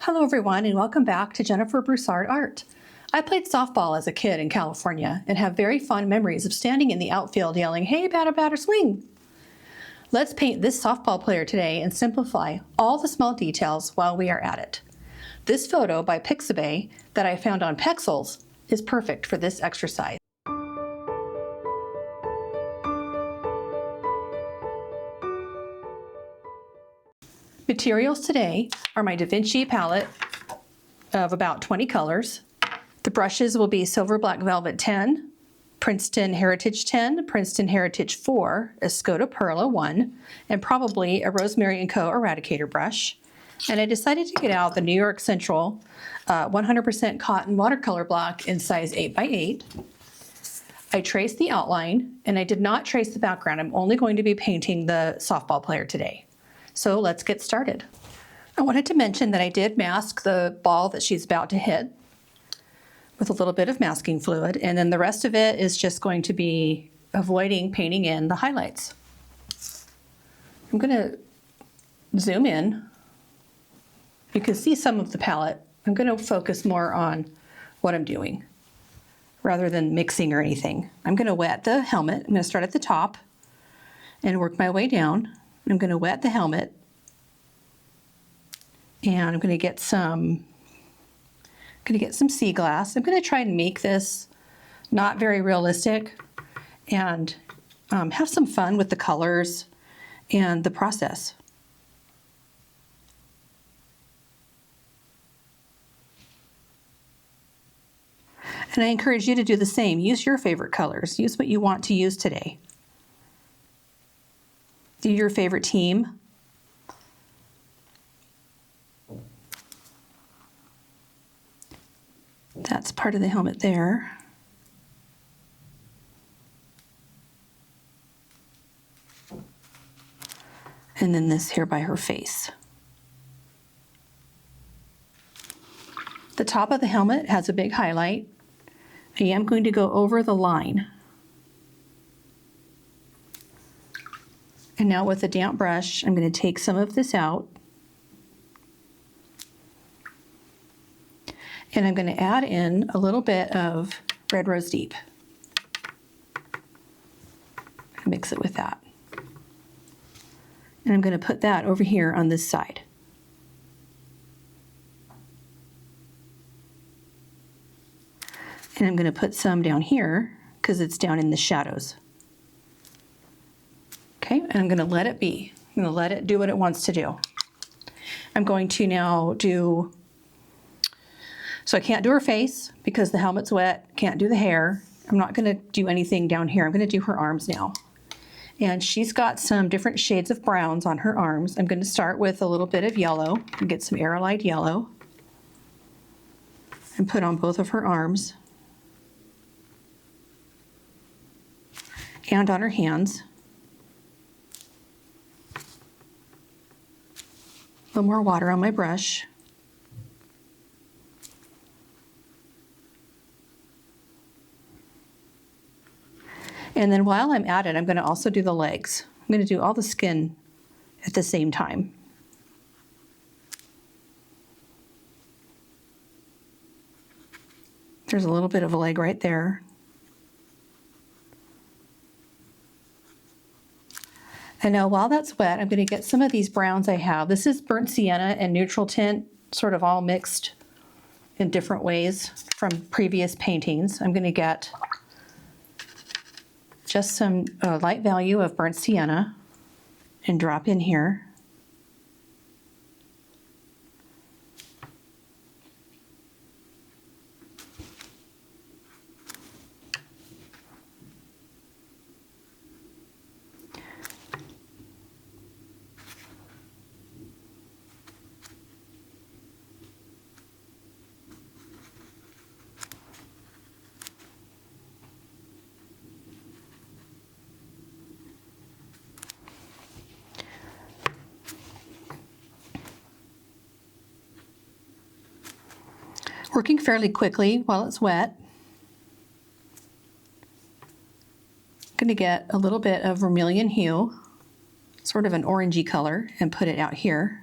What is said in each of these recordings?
Hello everyone and welcome back to Jennifer Broussard Art. I played softball as a kid in California and have very fond memories of standing in the outfield yelling, "Hey, batter, batter, swing!" Let's paint this softball player today and simplify all the small details while we are at it. This photo by Pixabay that I found on Pexels is perfect for this exercise. Materials today are my DaVinci palette of about 20 colors. The brushes will be Silver Black Velvet 10, Princeton Heritage 10, Princeton Heritage 4, Escoda Perla 1, and probably a Rosemary Co Eradicator brush. And I decided to get out the New York Central 100% cotton watercolor block in size 8x8. I traced the outline and I did not trace the background. I'm only going to be painting the softball player today. So let's get started. I wanted to mention that I did mask the ball that she's about to hit with a little bit of masking fluid, and then the rest of it is just going to be avoiding painting in the highlights. I'm going to zoom in. You can see some of the palette. I'm going to focus more on what I'm doing rather than mixing or anything. I'm going to wet the helmet. I'm going to start at the top and work my way down. I'm going to wet the helmet, and I'm going to get some sea glass. I'm going to try and make this not very realistic and have some fun with the colors and the process. And I encourage you to do the same. Use your favorite colors. Use what you want to use today. Do your favorite team. That's part of the helmet there. And then this here by her face. The top of the helmet has a big highlight. I am going to go over the line. And now with a damp brush, I'm going to take some of this out. And I'm going to add in a little bit of Red Rose Deep. Mix it with that. And I'm going to put that over here on this side. And I'm going to put some down here because it's down in the shadows. Okay, and I'm going to let it be. I'm going to let it do what it wants to do. I'm going to now do, so I can't do her face because the helmet's wet, can't do the hair. I'm not going to do anything down here. I'm going to do her arms now. And she's got some different shades of browns on her arms. I'm going to start with a little bit of yellow and get some Aerolite yellow and put on both of her arms and on her hands. A little more water on my brush. And then while I'm at it, I'm going to also do the legs. I'm going to do all the skin at the same time. There's a little bit of a leg right there. And now while that's wet, I'm going to get some of these browns I have. This is burnt sienna and neutral tint, sort of all mixed in different ways from previous paintings. I'm going to get just some light value of burnt sienna and drop in here. Working fairly quickly while it's wet. I'm going to get a little bit of vermilion hue, sort of an orangey color, and put it out here.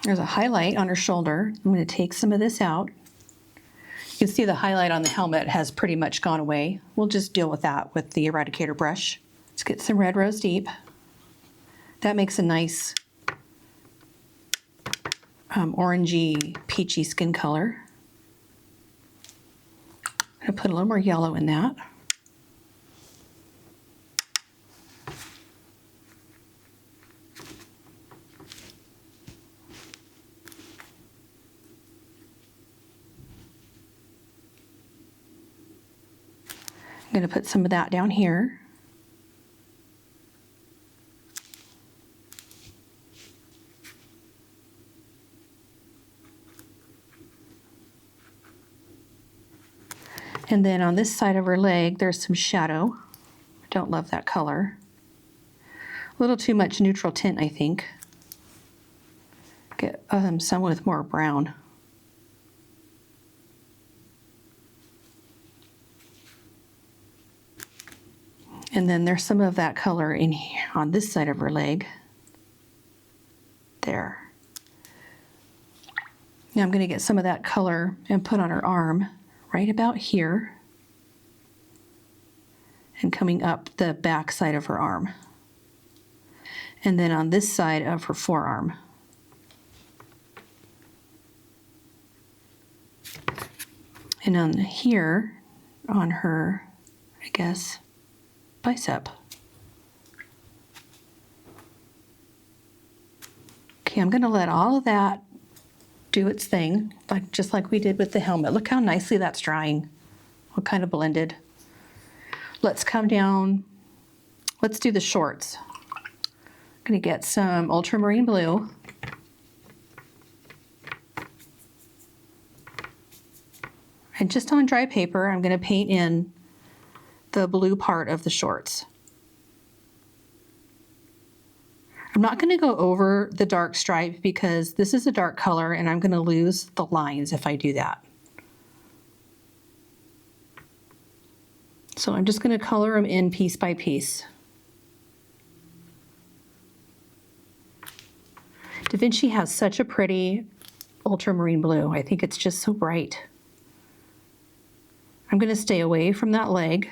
There's a highlight on her shoulder. I'm going to take some of this out. You can see the highlight on the helmet has pretty much gone away. We'll just deal with that with the Eradicator brush. Let's get some Red Rose Deep. That makes a nice orangey, peachy skin color. I'm going to put a little more yellow in that. I'm going to put some of that down here. And then on this side of her leg, there's some shadow. I don't love that color. A little too much neutral tint, I think. Get some with more brown. And then there's some of that color in here on this side of her leg. There. Now I'm going to get some of that color and put on her arm right about here and coming up the back side of her arm. And then on this side of her forearm. And on here, on her, I guess, bicep. Okay, I'm going to let all of that do its thing, just like we did with the helmet. Look how nicely that's drying. What kind of blended. Let's come down. Let's do the shorts. I'm going to get some ultramarine blue. And just on dry paper, I'm going to paint in the blue part of the shorts. I'm not going to go over the dark stripe because this is a dark color and I'm going to lose the lines if I do that. So I'm just going to color them in piece by piece. DaVinci has such a pretty ultramarine blue. I think it's just so bright. I'm going to stay away from that leg.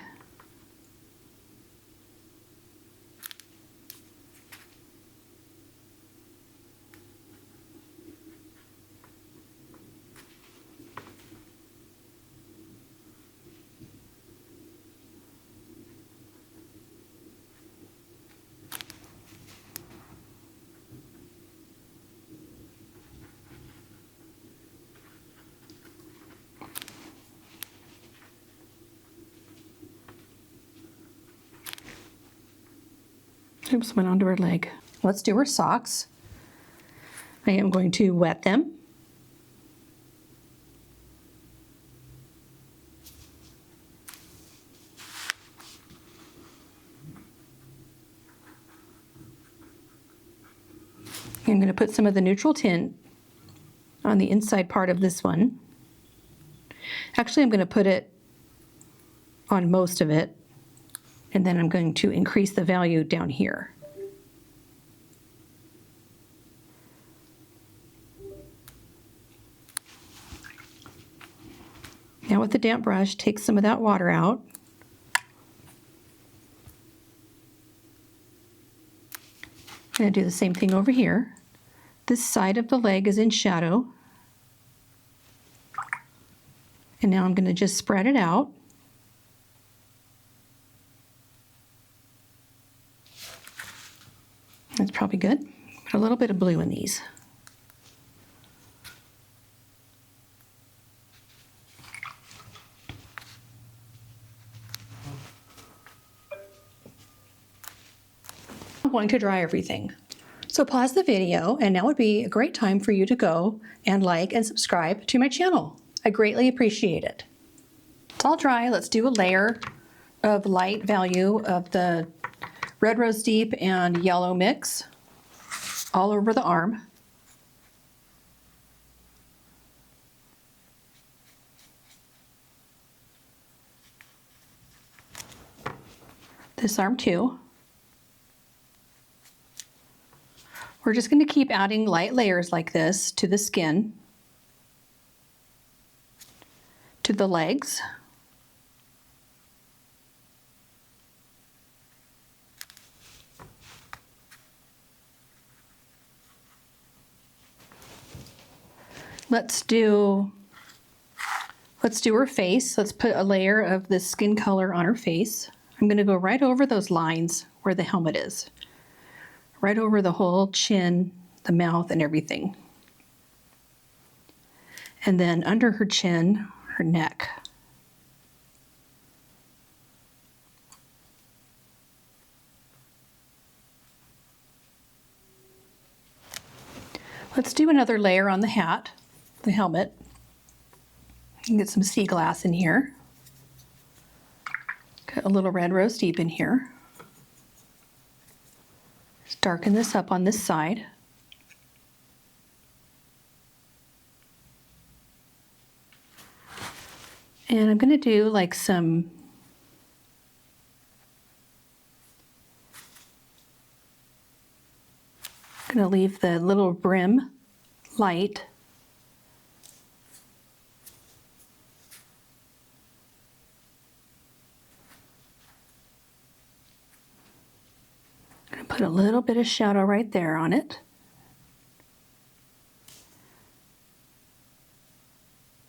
Oops, went onto her leg. Let's do her socks. I am going to wet them. I'm going to put some of the neutral tint on the inside part of this one. Actually, I'm going to put it on most of it, and then I'm going to increase the value down here. Now with the damp brush, take some of that water out. I'm going to do the same thing over here. This side of the leg is in shadow. And now I'm going to just spread it out. That's probably good. Put a little bit of blue in these. I'm going to dry everything. So pause the video, and now would be a great time for you to go and like and subscribe to my channel. I greatly appreciate it. It's all dry. Let's do a layer of light value of the Red Rose Deep and yellow mix all over the arm. This arm too. We're just going to keep adding light layers like this to the skin, to the legs. Let's do her face. Let's put a layer of this skin color on her face. I'm going to go right over those lines where the helmet is. Right over the whole chin, the mouth, and everything. And then under her chin, her neck. Let's do another layer on the hat, the helmet. Get some sea glass in here. Got a little red rose deep in here. Just darken this up on this side. And I'm going to do like some I'm going to leave the little brim light. I'm going to put a little bit of shadow right there on it.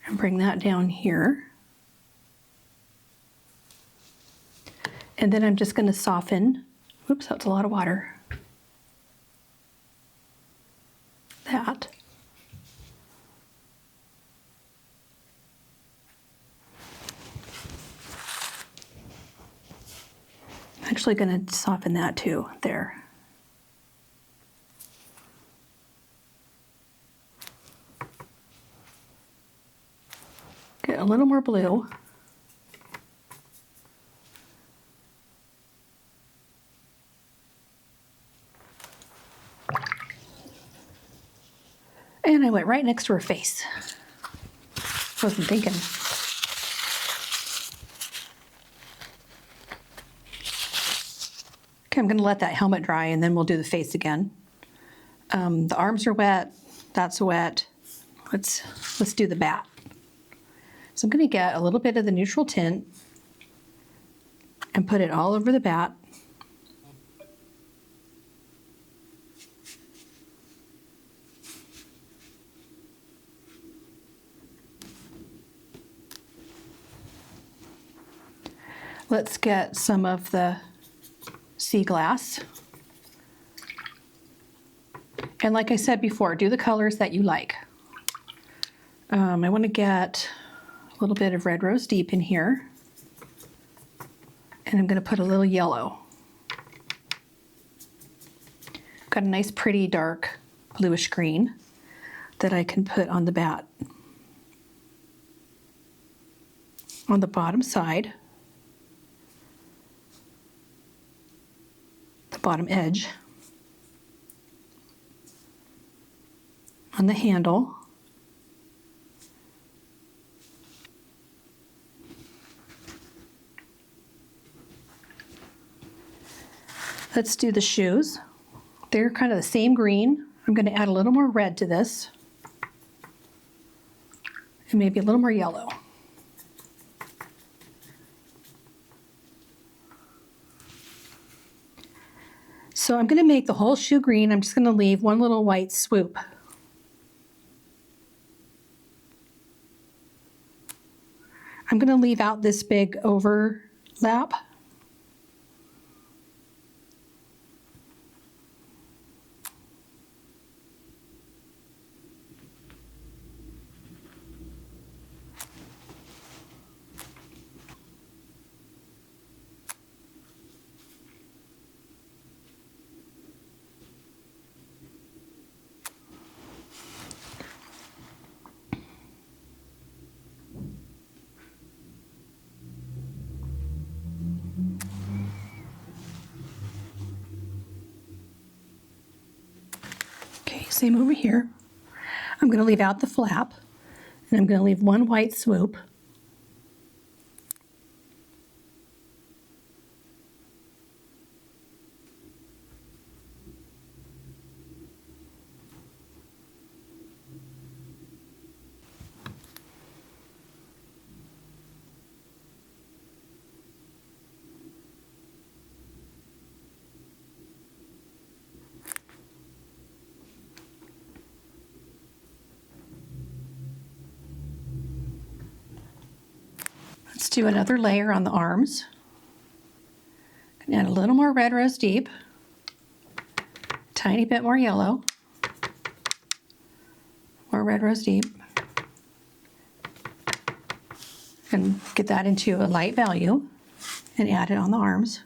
And bring that down here. And then I'm just going to soften. Oops, that's a lot of water. That. I'm actually going to soften that too, there. Get a little more blue. And I went right next to her face. Wasn't thinking. Okay, I'm going to let that helmet dry and then we'll do the face again. The arms are wet. That's wet. Let's do the bat. So I'm going to get a little bit of the neutral tint and put it all over the bat. Let's get some of the sea glass. And like I said before, do the colors that you like. I want to get a little bit of red rose deep in here. And I'm going to put a little yellow. I've got a nice pretty dark bluish green that I can put on the bat. On the bottom side, the bottom edge, on the handle, let's do the shoes. They're kind of the same green. I'm going to add a little more red to this and maybe a little more yellow. So I'm going to make the whole shoe green. I'm just going to leave one little white swoop. I'm going to leave out this big overlap. Same over here. I'm going to leave out the flap, and I'm going to leave one white swoop. do another layer on the arms. Add a little more red rose deep, tiny bit more yellow, more red rose deep, and get that into a light value and add it on the arms.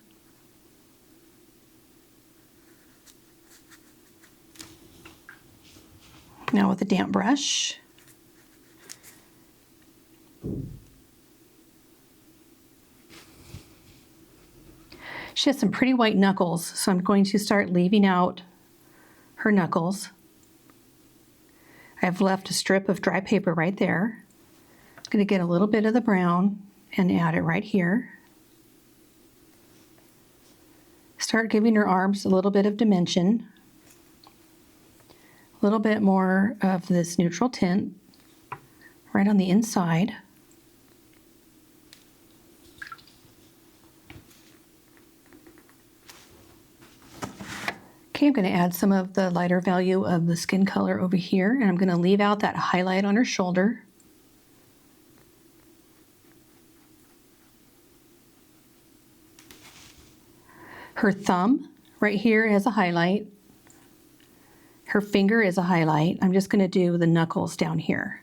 Now with a damp brush, she has some pretty white knuckles, so I'm going to start leaving out her knuckles. I've left a strip of dry paper right there. I'm going to get a little bit of the brown and add it right here. Start giving her arms a little bit of dimension. A little bit more of this neutral tint right on the inside. Okay, I'm going to add some of the lighter value of the skin color over here, and I'm going to leave out that highlight on her shoulder. Her thumb right here has a highlight. Her finger is a highlight. I'm just going to do the knuckles down here.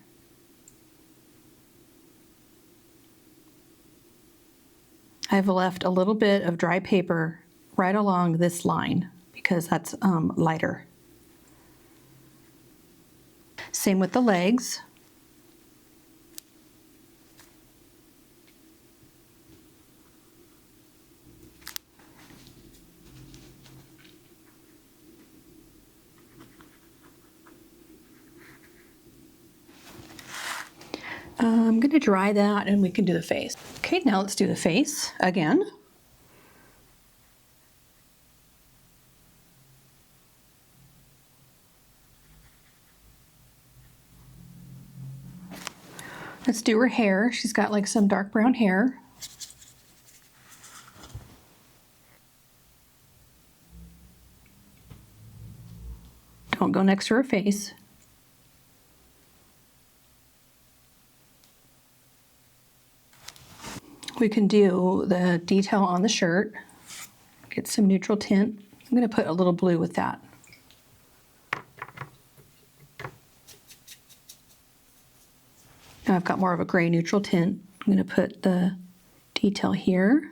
I've left a little bit of dry paper right along this line because that's lighter. Same with the legs. I'm going to dry that and we can do the face. Okay, now let's do the face again. Let's do her hair. She's got like some dark brown hair. Don't go next to her face. We can do the detail on the shirt. Get some neutral tint. I'm going to put a little blue with that. Now I've got more of a gray neutral tint. I'm going to put the detail here.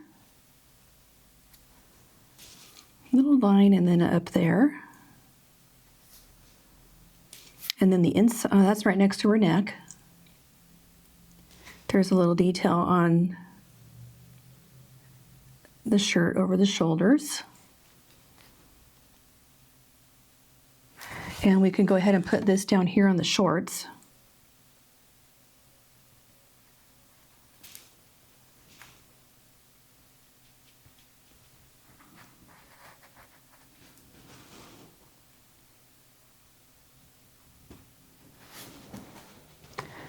Little line and then up there. And then the inside, that's right next to her neck. There's a little detail on the shirt over the shoulders. And we can go ahead and put this down here on the shorts.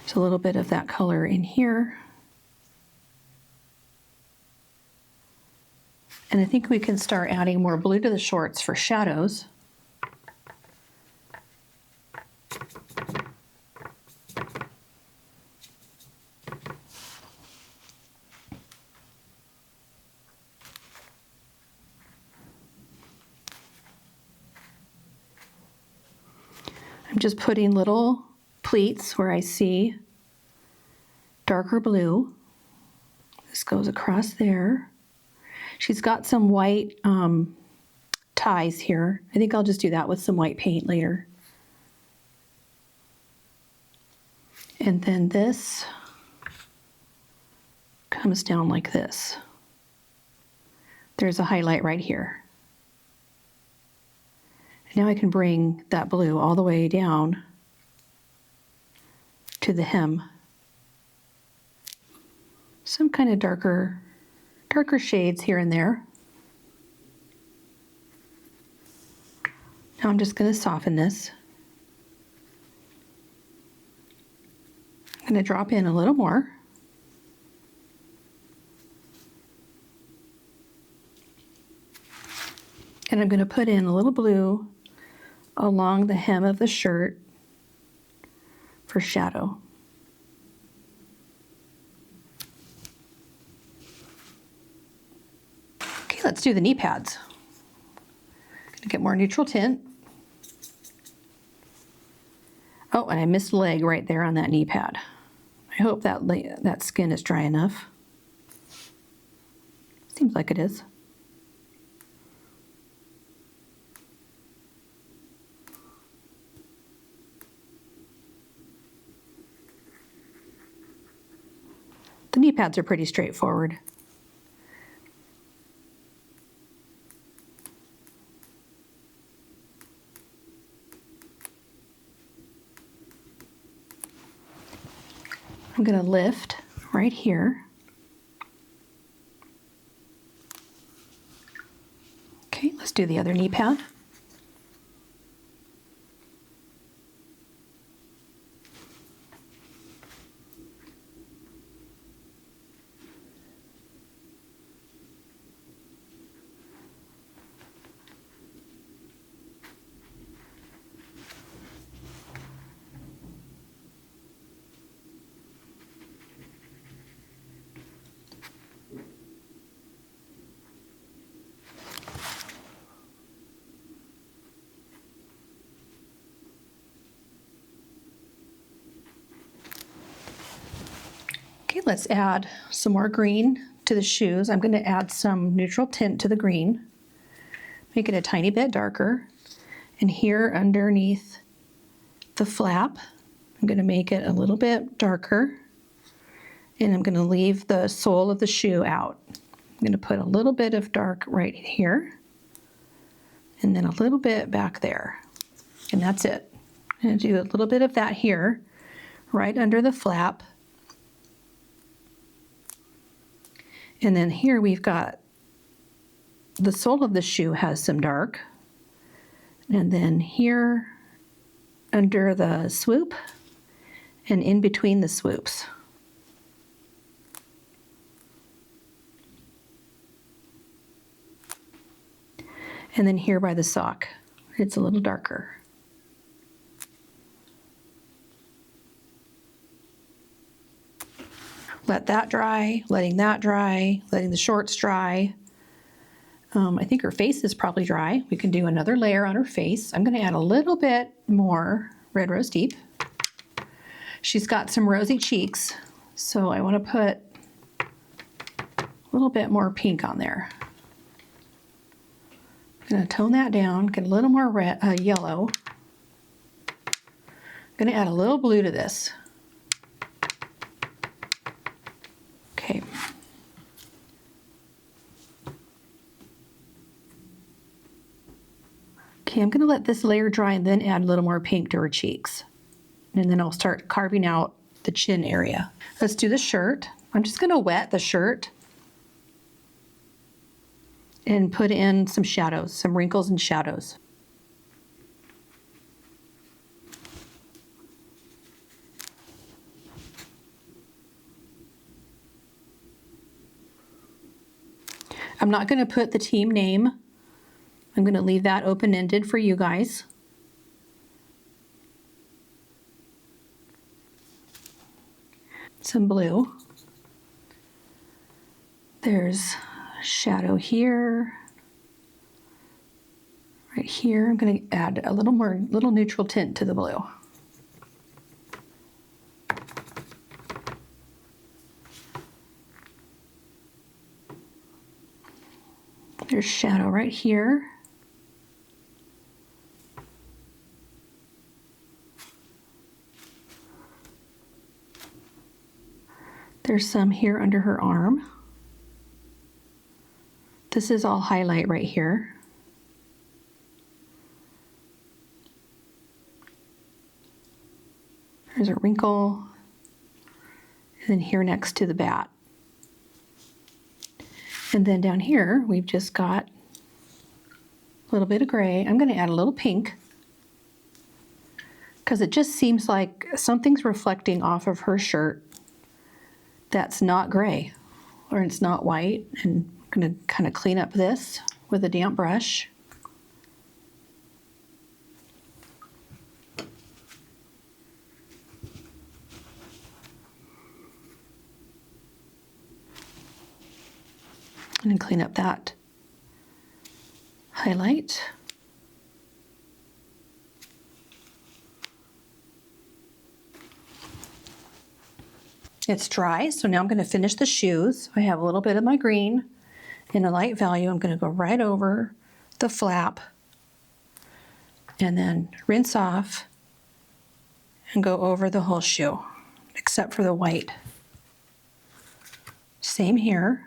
There's a little bit of that color in here. And I think we can start adding more blue to the shorts for shadows. I'm just putting little pleats where I see darker blue. This goes across there. She's got some white ties here. I think I'll just do that with some white paint later. And then this comes down like this. There's a highlight right here. Now I can bring that blue all the way down to the hem. Some kind of darker shades here and there. Now I'm just going to soften this. I'm going to drop in a little more. And I'm going to put in a little blue along the hem of the shirt for shadow. Okay, let's do the knee pads. Gonna get more neutral tint. Oh, and I missed a leg right there on that knee pad. I hope that skin is dry enough. Seems like it is. The knee pads are pretty straightforward. I'm going to lift right here. Okay, let's do the other knee pad. Okay, let's add some more green to the shoes. I'm going to add some neutral tint to the green, make it a tiny bit darker. And here underneath the flap, I'm going to make it a little bit darker. And I'm going to leave the sole of the shoe out. I'm going to put a little bit of dark right here, and then a little bit back there. And that's it. I'm going to do a little bit of that here, right under the flap. And then here we've got the sole of the shoe has some dark. And then here under the swoop and in between the swoops. And then here by the sock, it's a little darker. Let that dry, letting that dry, letting the shorts dry. I think her face is probably dry. We can do another layer on her face. I'm going to add a little bit more Red Rose Deep. She's got some rosy cheeks, so I want to put a little bit more pink on there. I'm going to tone that down, get a little more red, yellow. I'm going to add a little blue to this. Okay. Okay, I'm going to let this layer dry and then add a little more pink to her cheeks. And then I'll start carving out the chin area. Let's do the shirt. I'm just going to wet the shirt and put in some shadows, some wrinkles and shadows. I'm not going to put the team name. I'm going to leave that open-ended for you guys. Some blue. There's a shadow here. Right here, I'm going to add a little neutral tint to the blue. There's shadow right here. There's some here under her arm. This is all highlight right here. There's a wrinkle. And then here next to the bat. And then down here, we've just got a little bit of gray. I'm going to add a little pink because it just seems like something's reflecting off of her shirt that's not gray or it's not white. And I'm going to kind of clean up this with a damp brush. And then clean up that highlight. It's dry, so now I'm going to finish the shoes. I have a little bit of my green in a light value. I'm going to go right over the flap and then rinse off and go over the whole shoe, except for the white. Same here.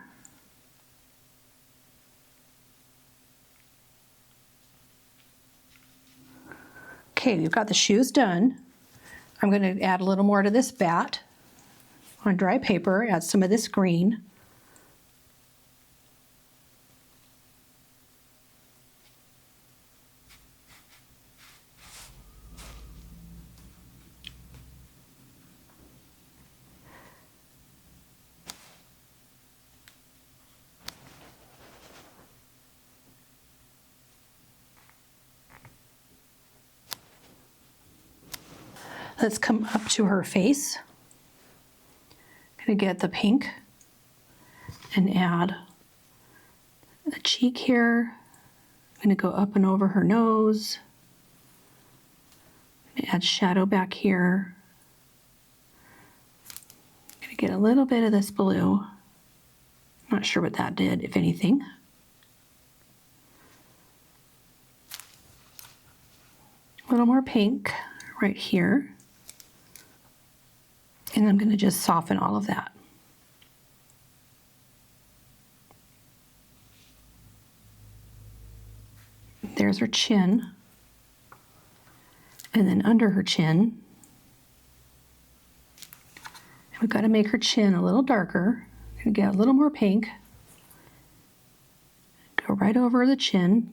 Okay, we've got the shoes done. I'm going to add a little more to this bat on dry paper, add some of this green. Let's come up to her face. I'm going to get the pink and add a cheek here. I'm going to go up and over her nose. I'm going to add shadow back here. I'm going to get a little bit of this blue. Not sure what that did, if anything. A little more pink right here. And I'm going to just soften all of that. There's her chin. And then under her chin, we've got to make her chin a little darker. I'm going to get a little more pink. Go right over the chin.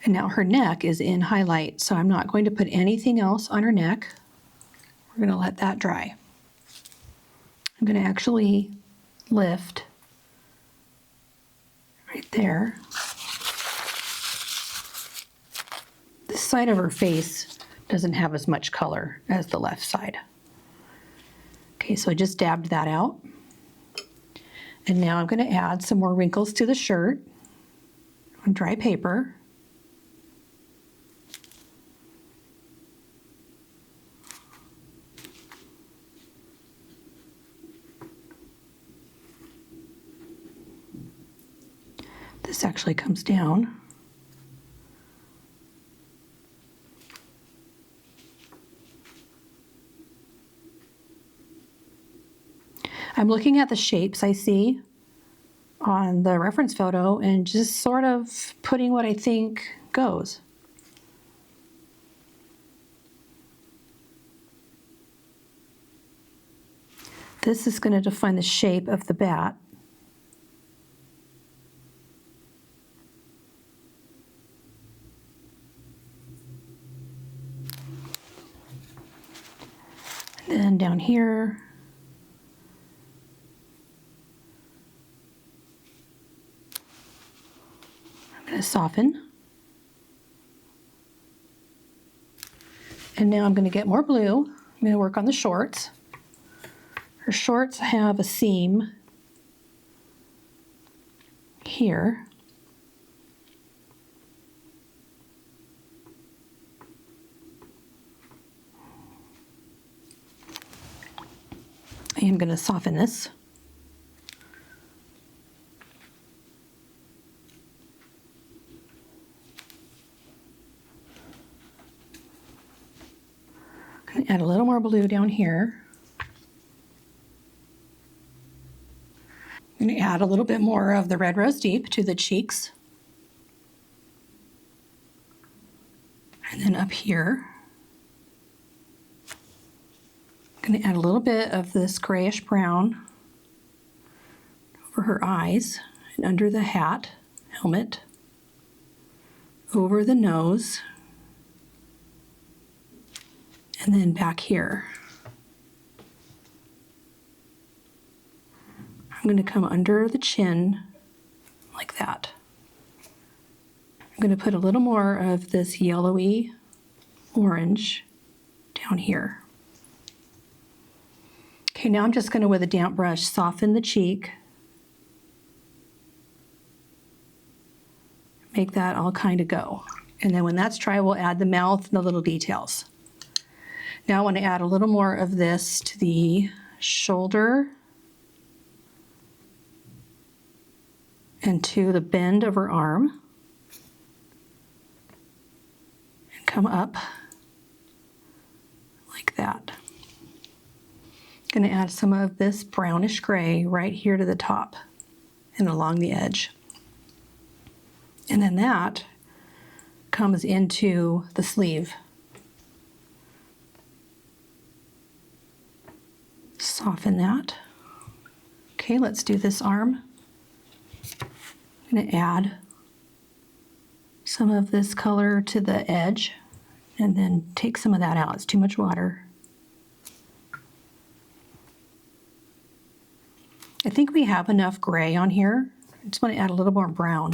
And now her neck is in highlight, so I'm not going to put anything else on her neck. We're going to let that dry. I'm going to actually lift right there. This side of her face doesn't have as much color as the left side. Okay, so I just dabbed that out. And now I'm going to add some more wrinkles to the shirt on dry paper. This actually comes down. I'm looking at the shapes I see on the reference photo and just sort of putting what I think goes. This is going to define the shape of the bat. And then down here, I'm going to soften. And now I'm going to get more blue. I'm going to work on the shorts. Her shorts have a seam here. I am going to soften this. I'm going to add a little more blue down here. I'm going to add a little bit more of the Red Rose Deep to the cheeks. And then up here, I'm going to add a little bit of this grayish brown over her eyes and under the hat, helmet, over the nose, and then back here. I'm going to come under the chin like that. I'm going to put a little more of this yellowy orange down here. Okay, now I'm just going to, with a damp brush, soften the cheek. make that all kind of go. And then when that's dry, we'll add the mouth and the little details. Now I want to add a little more of this to the shoulder and to the bend of her arm. And come up like that. I'm going to add some of this brownish gray right here to the top and along the edge. And then that comes into the sleeve. Soften that. Okay, let's do this arm. I'm going to add some of this color to the edge and then take some of that out. It's too much water. I think we have enough gray on here. I just want to add a little more brown.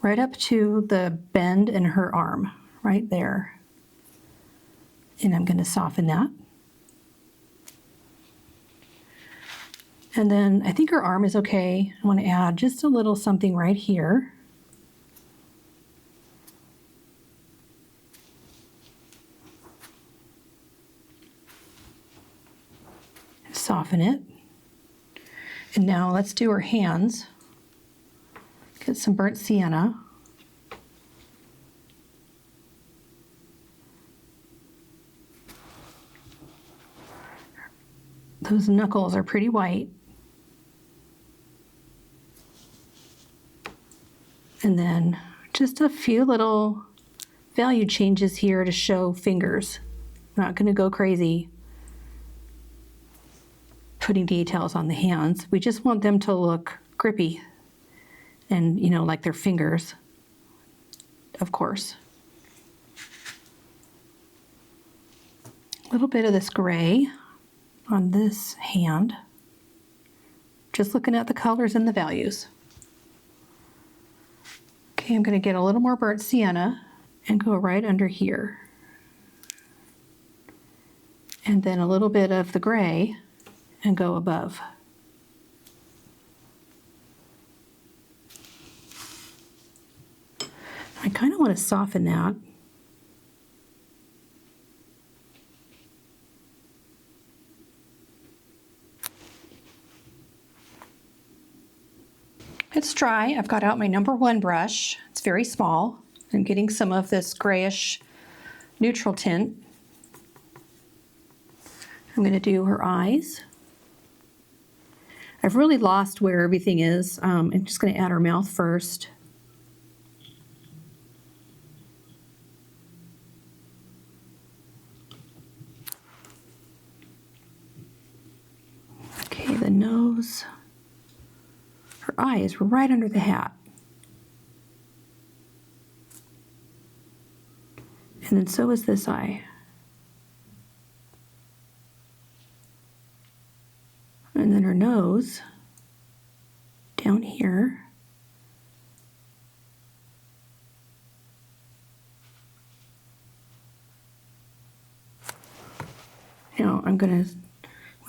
Right up to the bend in her arm, right there. And I'm going to soften that. And then I think her arm is okay. I want to add just a little something right here. Soften it. And now let's do her hands. Get some burnt sienna. Those knuckles are pretty white. And then just a few little value changes here to show fingers. I'm not going to go crazy putting details on the hands. We just want them to look grippy and, you know, like their fingers, of course. A little bit of this gray on this hand. Just looking at the colors and the values. Okay, I'm going to get a little more burnt sienna and go right under here. And then a little bit of the gray and go above. I kind of want to soften that. It's dry. I've got out my #1 brush. It's very small. I'm getting some of this grayish neutral tint. I'm going to do her eyes. I've really lost where everything is. I'm just going to add her mouth first. Okay, the nose. Her eye is right under the hat. And then so is this eye. And then her nose down here. Now I'm going to,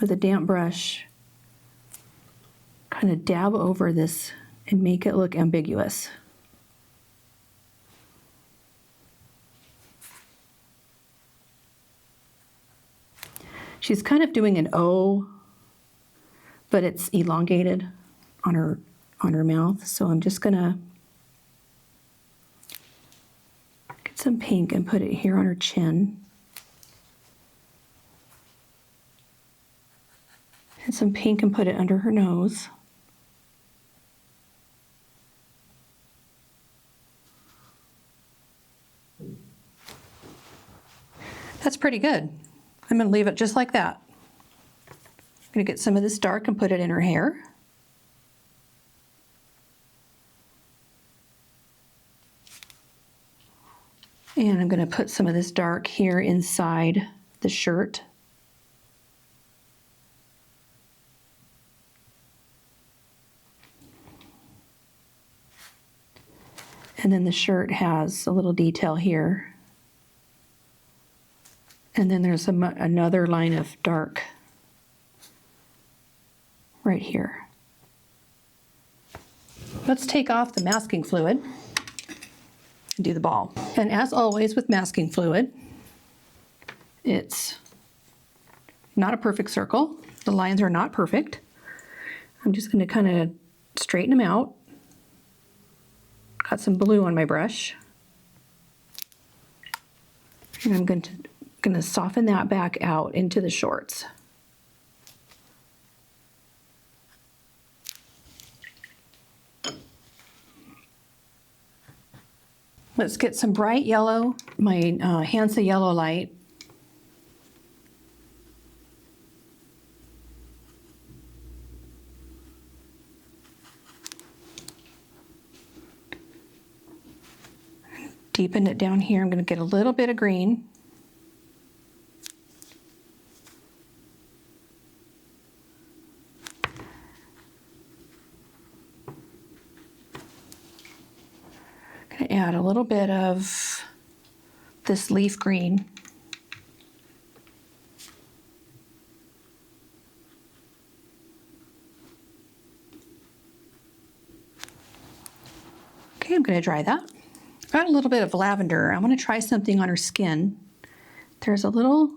with a damp brush, kind of dab over this and make it look ambiguous. She's kind of doing an O, but it's elongated on her mouth. So I'm just gonna get some pink and put it here on her chin. And some pink and put it under her nose. That's pretty good. I'm going to leave it just like that. I'm going to get some of this dark and put it in her hair. And I'm going to put some of this dark here inside the shirt. And then the shirt has a little detail here. And then there's another line of dark right here. Let's take off the masking fluid and do the ball. And as always with masking fluid, it's not a perfect circle. The lines are not perfect. I'm just going to kind of straighten them out. Got some blue on my brush. And I'm going to soften that back out into the shorts. Let's get some bright yellow, my Hansa yellow light. Deepen it down here. I'm going to get a little bit of green. Going to add a little bit of this leaf green. Okay, I'm going to dry that. Got a little bit of lavender. I want to try something on her skin. There's a little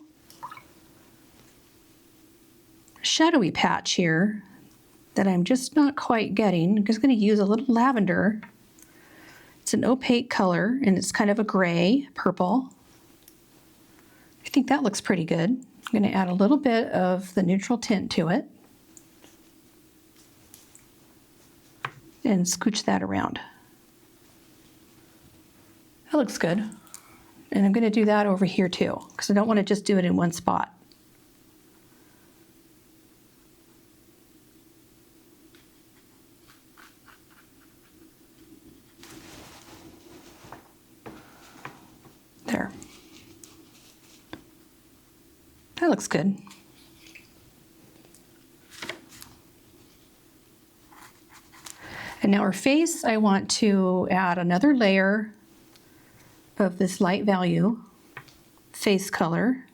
shadowy patch here that I'm just not quite getting. I'm just going to use a little lavender. It's an opaque color and it's kind of a gray, purple. I think that looks pretty good. I'm going to add a little bit of the neutral tint to it and scooch that around. That looks good. And I'm going to do that over here too, because I don't want to just do it in one spot. There. That looks good. And now her face, I want to add another layer of this light value face color.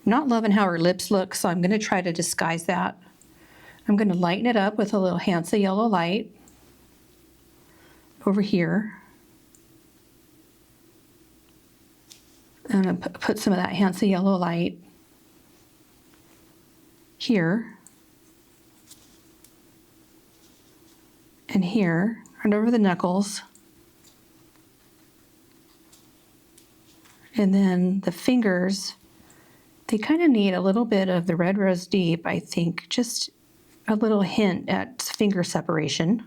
I'm not loving how her lips look, so I'm going to try to disguise that. I'm going to lighten it up with a little Hansa yellow light over here. I'm going to put some of that Hansa yellow light here and here, and over the knuckles. And then the fingers, they kind of need a little bit of the Red Rose Deep, I think, just a little hint at finger separation.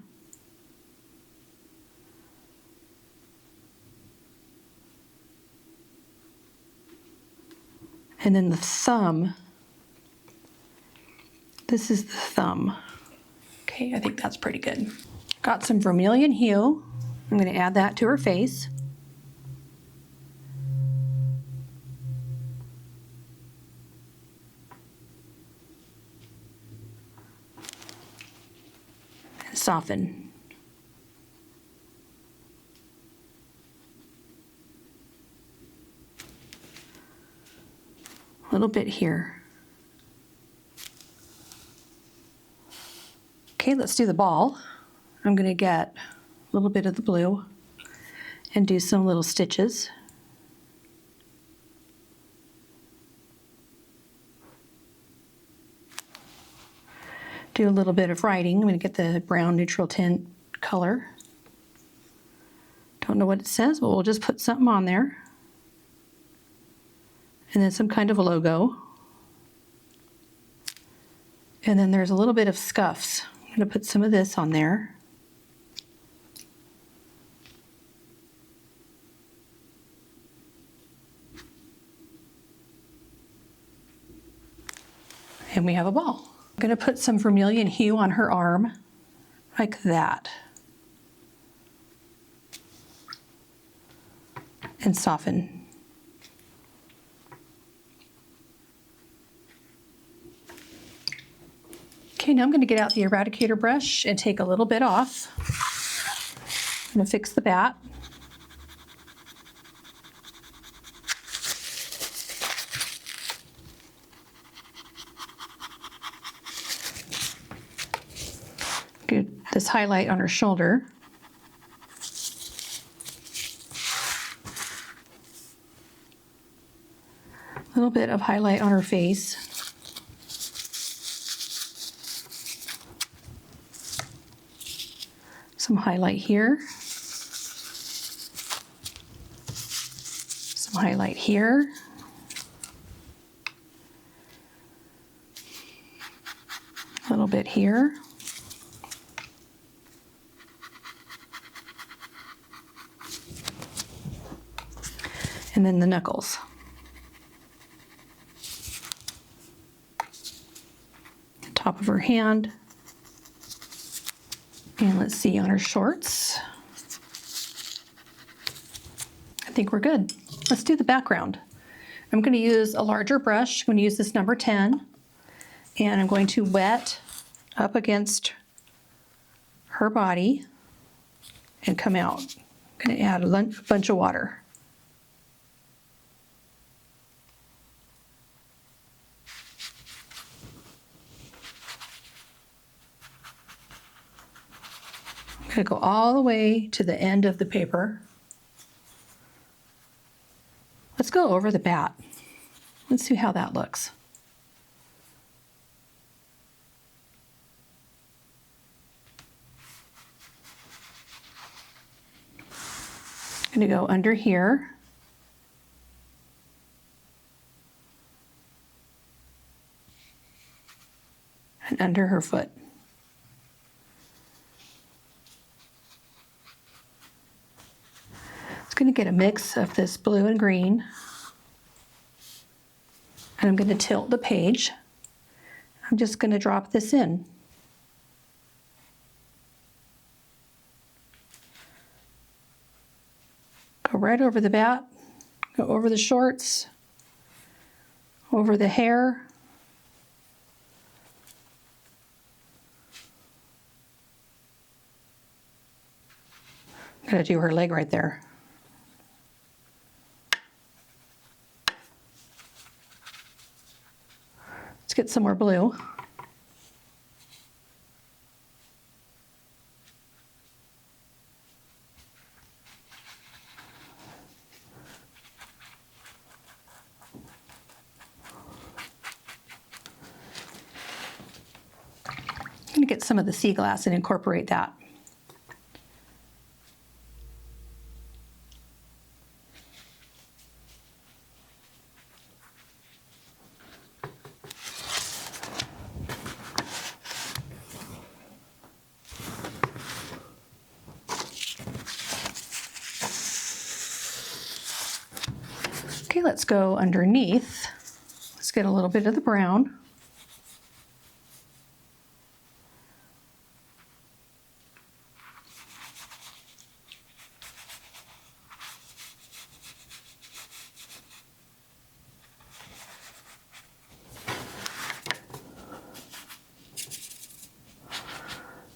And then the thumb, this is the thumb. Okay, I think that's pretty good. Got some vermilion hue. I'm going to add that to her face. And soften. A little bit here. Okay, let's do the ball. I'm going to get a little bit of the blue and do some little stitches. Do a little bit of writing. I'm going to get the brown neutral tint color. Don't know what it says, but we'll just put something on there. And then some kind of a logo. And then there's a little bit of scuffs. I'm going to put some of this on there. And we have a ball. I'm going to put some vermilion hue on her arm, like that. And soften. Okay, now I'm going to get out the Eradicator brush and take a little bit off. I'm going to fix the bat. this highlight on her shoulder. A little bit of highlight on her face. Some highlight here. Some highlight here. A little bit here. And then the knuckles. Top of her hand. And let's see on her shorts. I think we're good. Let's do the background. I'm going to use a larger brush. I'm going to use this number 10. And I'm going to wet up against her body and come out. I'm going to add a bunch of water. I'm going to go all the way to the end of the paper. Let's go over the bat. Let's see how that looks. I'm going to go under here. And under her foot. It's going to get a mix of this blue and green. And I'm going to tilt the page. I'm just going to drop this in. Go right over the bat, go over the shorts, over the hair. I'm going to do her leg right there. Let's get some more blue. I'm going to get some of the sea glass and incorporate that. Okay, let's go underneath. Let's get a little bit of the brown.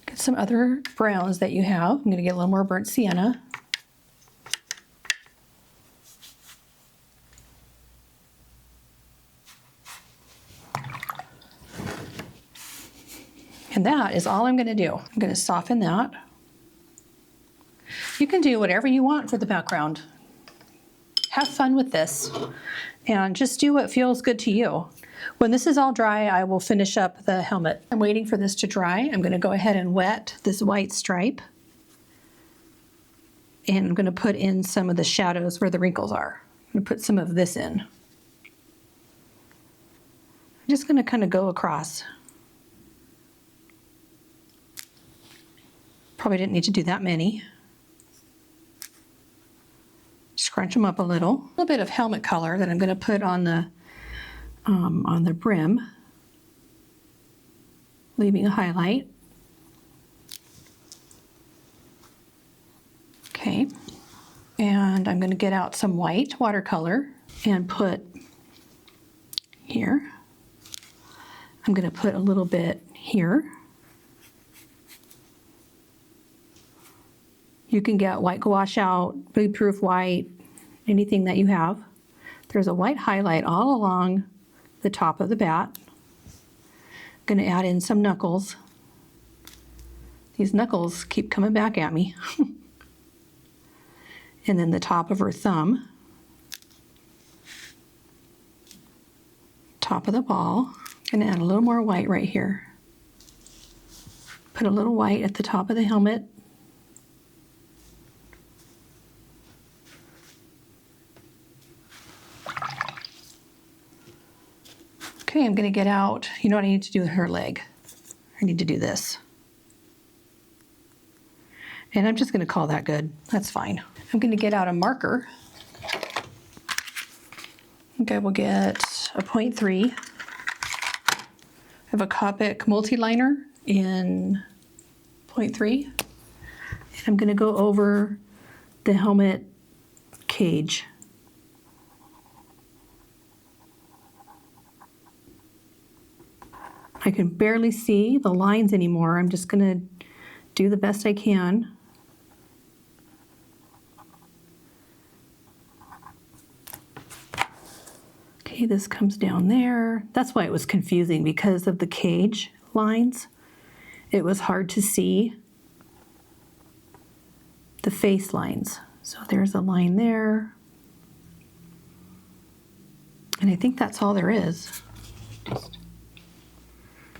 Get some other browns that you have. I'm going to get a little more burnt sienna. And that is all I'm going to do. I'm going to soften that. You can do whatever you want for the background. Have fun with this and just do what feels good to you. When this is all dry, I will finish up the helmet. I'm waiting for this to dry. I'm going to go ahead and wet this white stripe. And I'm going to put in some of the shadows where the wrinkles are. I'm going to put some of this in. I'm just going to kind of go across. Probably didn't need to do that many. Scrunch them up a little bit of helmet color that I'm going to put on the brim, leaving a highlight. Okay, and I'm going to get out some white watercolor and put here. I'm going to put a little bit here. You can get white gouache out, bleed-proof white, anything that you have. There's a white highlight all along the top of the bat. I'm going to add in some knuckles. These knuckles keep coming back at me. And then the top of her thumb. Top of the ball. I'm gonna add a little more white right here. Put a little white at the top of the helmet. Okay, I'm gonna get out, you know what I need to do with her leg? I need to do this. And I'm just gonna call that good, that's fine. I'm gonna get out a marker. I think I will get a 0.3. I have a Copic multi-liner in 0.3. And I'm gonna go over the helmet cage. I can barely see the lines anymore. I'm just gonna do the best I can. Okay, this comes down there. That's why it was confusing, because of the cage lines. It was hard to see the face lines. So there's a line there. And I think that's all there is.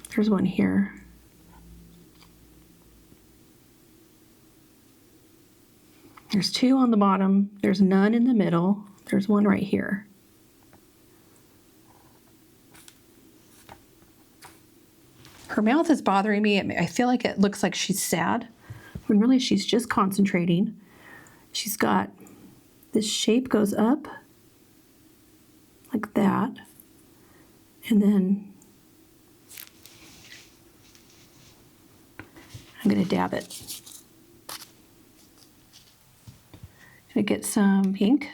There's one here. There's two on the bottom. There's none in the middle. There's one right here. Her mouth is bothering me. I feel like it looks like she's sad, when really she's just concentrating. She's got, this shape goes up like that, and then I'm gonna dab it. Gonna get some pink.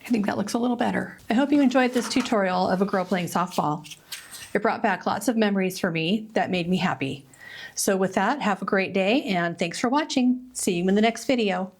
I think that looks a little better. I hope you enjoyed this tutorial of a girl playing softball. It brought back lots of memories for me that made me happy. So with that, have a great day and thanks for watching. See you in the next video.